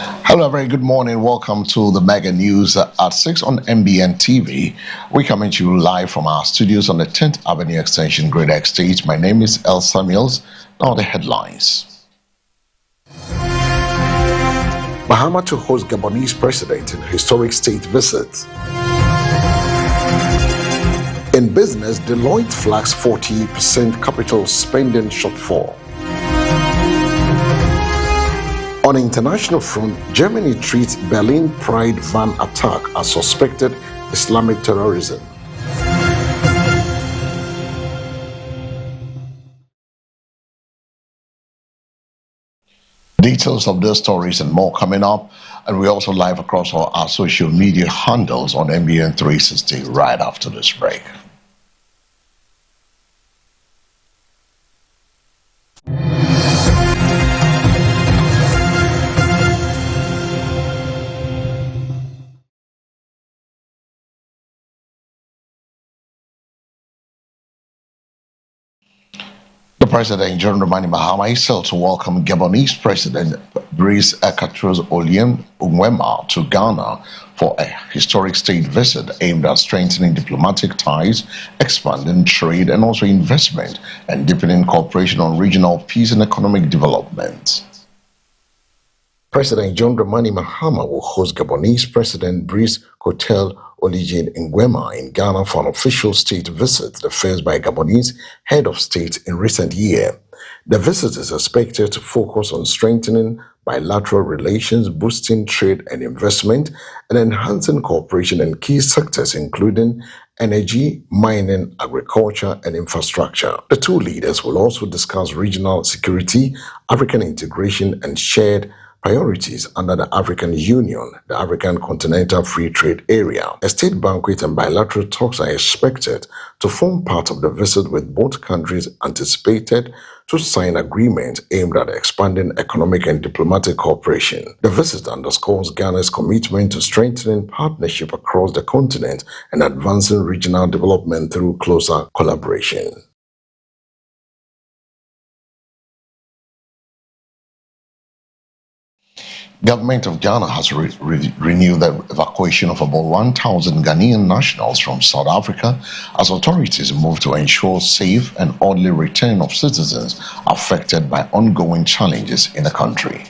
Hello, very good morning. Welcome to the Mega News at 6 on MBN TV. We coming to you live from our studios on the 10th Avenue Extension, Greater Estate. My name is El Samuels. Now the headlines. Mahama to host Gabonese president in historic state visit. In business, Deloitte flags 40% capital spending shortfall. On international front, Germany treats Berlin Pride van attack as suspected Islamic terrorism. Details of those stories and more coming up, and we're also live across all our social media handles on MBN 360 right after this break. President John Dramani Mahama is set to welcome Gabonese President Brice Katros Oligny Nguema to Ghana for a historic state visit aimed at strengthening diplomatic ties, expanding trade and also investment, and deepening cooperation on regional peace and economic development. President John Dramani Mahama will host Gabonese President Brice Katros Oligny Nguema in Ghana for an official state visit, the first by Gabonese head of state in recent years. The visit is expected to focus on strengthening bilateral relations, boosting trade and investment, and enhancing cooperation in key sectors including energy, mining, agriculture, and infrastructure. The two leaders will also discuss regional security, African integration, and shared priorities under the African Union, the African Continental Free Trade Area. A state banquet and bilateral talks are expected to form part of the visit, with both countries anticipated to sign agreements aimed at expanding economic and diplomatic cooperation. The visit underscores Ghana's commitment to strengthening partnership across the continent and advancing regional development through closer collaboration. Government of Ghana has renewed the evacuation of about 1,000 Ghanaian nationals from South Africa as authorities move to ensure safe and orderly return of citizens affected by ongoing challenges in the country.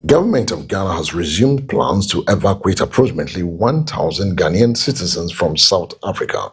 Government of Ghana has resumed plans to evacuate approximately 1,000 Ghanaian citizens from South Africa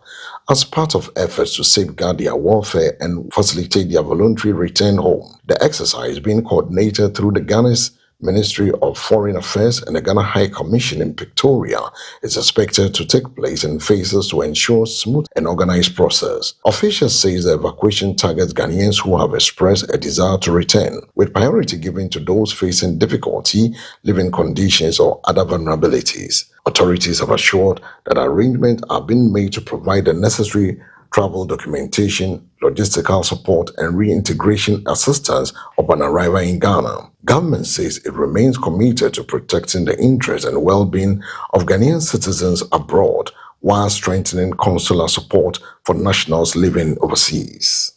as part of efforts to safeguard their welfare and facilitate their voluntary return home. The exercise, being coordinated through the Ghana's Ministry of Foreign Affairs and the Ghana High Commission in Pretoria, is expected to take place in phases to ensure smooth and organized process. Officials say the evacuation targets Ghanaians who have expressed a desire to return, with priority given to those facing difficulty, living conditions, or other vulnerabilities. Authorities have assured that arrangements are being made to provide the necessary travel documentation, logistical support, and reintegration assistance upon arrival in Ghana. Government says it remains committed to protecting the interests and well-being of Ghanaian citizens abroad while strengthening consular support for nationals living overseas.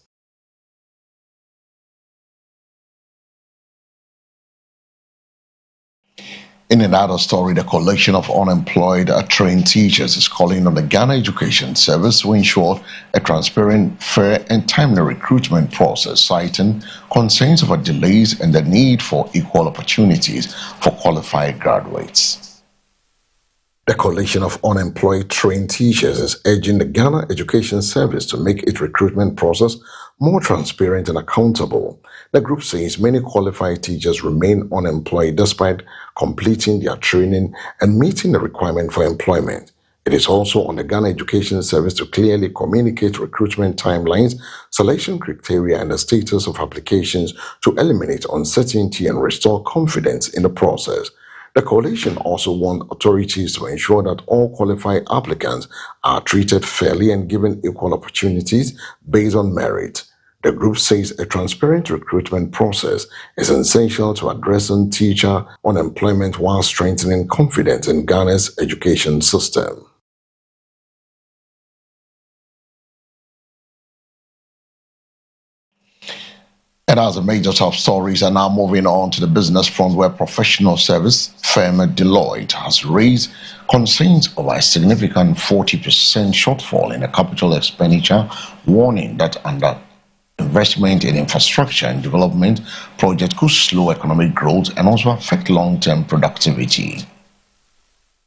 In another story, the coalition of unemployed trained teachers is calling on the Ghana Education Service to ensure a transparent, fair, and timely recruitment process, citing concerns over delays and the need for equal opportunities for qualified graduates. The coalition of unemployed trained teachers is urging the Ghana Education Service to make its recruitment process more transparent and accountable. The group says many qualified teachers remain unemployed despite completing their training and meeting the requirement for employment. It is also on the Ghana Education Service to clearly communicate recruitment timelines, selection criteria, and the status of applications to eliminate uncertainty and restore confidence in the process. The coalition also wants authorities to ensure that all qualified applicants are treated fairly and given equal opportunities based on merit. The group says a transparent recruitment process is essential to addressing teacher unemployment while strengthening confidence in Ghana's education system. And as the major top stories are now moving on to the business front, where professional service firm Deloitte has raised concerns over a significant 40% shortfall in the capital expenditure, warning that under investment in infrastructure and development projects could slow economic growth and also affect long-term productivity.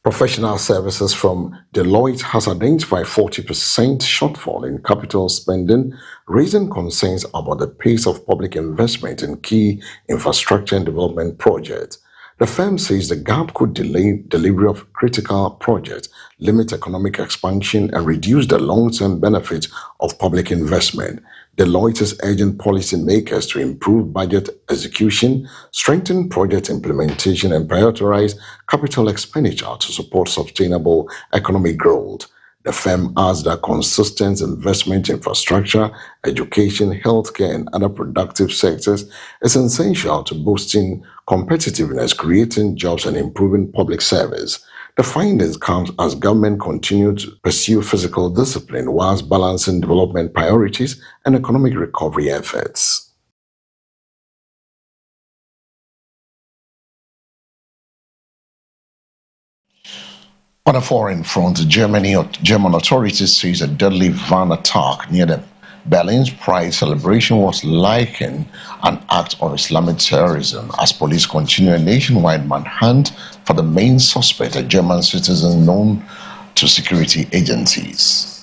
Professional services from Deloitte has identified 40% shortfall in capital spending, raising concerns about the pace of public investment in key infrastructure and development projects. The firm says the gap could delay delivery of critical projects, limit economic expansion, and reduce the long-term benefits of public investment. Deloitte is urging policymakers to improve budget execution, strengthen project implementation, and prioritize capital expenditure to support sustainable economic growth. The firm adds that consistent investment in infrastructure, education, healthcare, and other productive sectors is essential to boosting competitiveness, creating jobs, and improving public service. The findings come as government continue to pursue fiscal discipline whilst balancing development priorities and economic recovery efforts. On a foreign front, German authorities say a deadly van attack near the Berlin's Pride celebration was likened an act of Islamic terrorism as police continue a nationwide manhunt for the main suspect, a German citizen known to security agencies.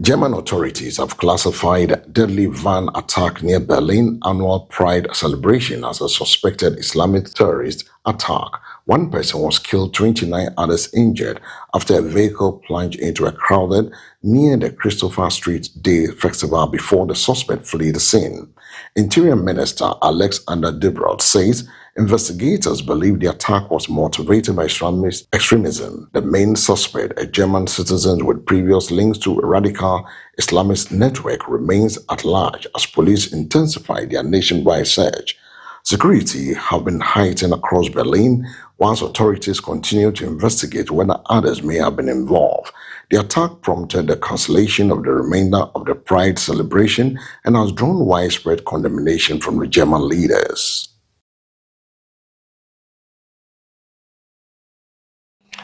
German authorities have classified deadly van attack near Berlin annual Pride celebration as a suspected Islamic terrorist attack. One person was killed, 29 others injured after a vehicle plunged into a crowded near the Christopher Street Day festival before the suspect fled the scene. Interior Minister Alexander De Brauw says investigators believe the attack was motivated by Islamist extremism. The main suspect, a German citizen with previous links to a radical Islamist network, remains at large as police intensify their nationwide search. Security have been heightened across Berlin, whilst authorities continue to investigate whether others may have been involved. The attack prompted the cancellation of the remainder of the Pride celebration and has drawn widespread condemnation from the German leaders.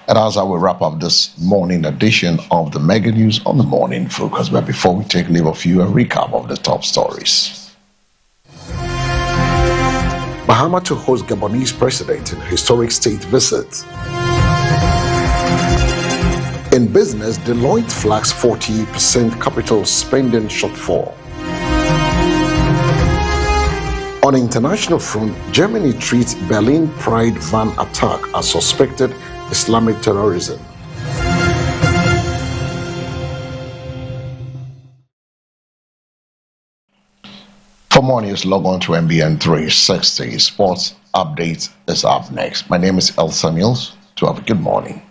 And as I will wrap up this morning edition of the Mega News on the Morning Focus, but before we take leave of you, a recap of the top stories. Mahama to host Gabonese president in historic state visit. In business, Deloitte flags 40% capital spending shortfall. On international front, Germany treats Berlin Pride van attack as suspected Islamic terrorism. For more news, log on to MBN 360. Sports update is up next. My name is El Samuels. To have a good morning.